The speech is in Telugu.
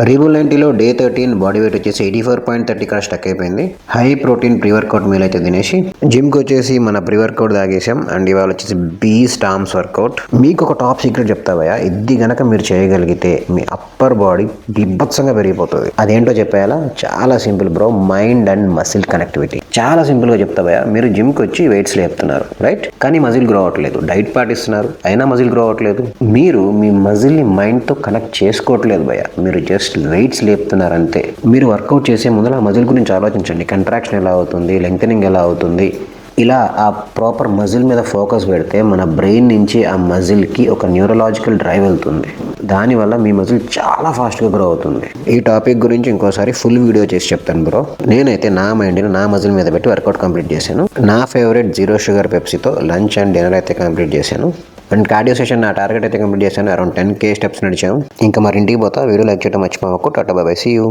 రీబుల్ 90లో డే 13 బాడీ వెయిట్ వచ్చేసి 84.30 ఇక్కడ స్టక్ అయిపోయింది. High protein pre workout meal అయితే తినేసి జిమ్కి వచ్చేసి మన ప్రీ వర్కౌట్ తాగేసాం. అండ్ ఇవాళ వచ్చేసి బీస్ట్ ఆర్మ్స్ వర్కౌట్. మీకు ఒక టాప్ సీక్రెట్ చెప్తా భయ్యా, ఇది గనక మీరు చేయగలిగితే మీ అప్పర్ బాడీ బిభత్సంగా పెరిగిపోతుంది. అదేంటో చెప్పేయాలా? చాలా simple bro, mind and muscle connectivity. చాలా సింపుల్గా చెప్తా భయ్యా, మీరు జిమ్కి వచ్చి వెయిట్స్ లేపుతున్నారు రైట్, కానీ మజిల్ గ్రో అవ్వట్లేదు. డైట్ పాటిస్తున్నారు అయినా మజిల్ గ్రో అవ్వట్లేదు. మీరు మీ మజిల్ని మైండ్తో కనెక్ట్ చేసుకోవట్లేదు భయ్యా, మీరు జస్ట్ వెయిట్స్ లేపుతున్నారు అంతే. మీరు వర్కౌట్ చేసే ముందర ఆ మజిల్ గురించి ఆలోచించండి. కంట్రాక్షన్ ఎలా అవుతుంది, లెంగ్తనింగ్ ఎలా అవుతుంది, ఇలా ఆ ప్రాపర్ మజిల్ మీద ఫోకస్ పెడితే మన బ్రెయిన్ నుంచి ఆ మజిల్కి ఒక న్యూరలాజికల్ డ్రైవ్ వెళ్తుంది. దానివల్ల మీ మజిల్ చాలా ఫాస్ట్గా గ్రో అవుతుంది. ఈ టాపిక్ గురించి ఇంకోసారి ఫుల్ వీడియో చేసి చెప్తాను బ్రో. నేనైతే నా మైండ్ని నా మజిల్ మీద పెట్టి వర్కౌట్ కంప్లీట్ చేశాను. నా ఫేవరెట్ 0 షుగర్ పెప్సీతో లంచ్ అండ్ డిన్నర్ అయితే కంప్లీట్ చేశాను. అండ్ కార్డియో సెషన్ నా టార్గెట్ అయితే కంప్లీట్ చేశాను. అరౌండ్ 10K స్టెప్స్ నడిచాము. ఇంకా మరి ఇంటికి పోతా. వీడియో లైక్ చేయడం మర్చిపోవకు. Tata bye bye, see you.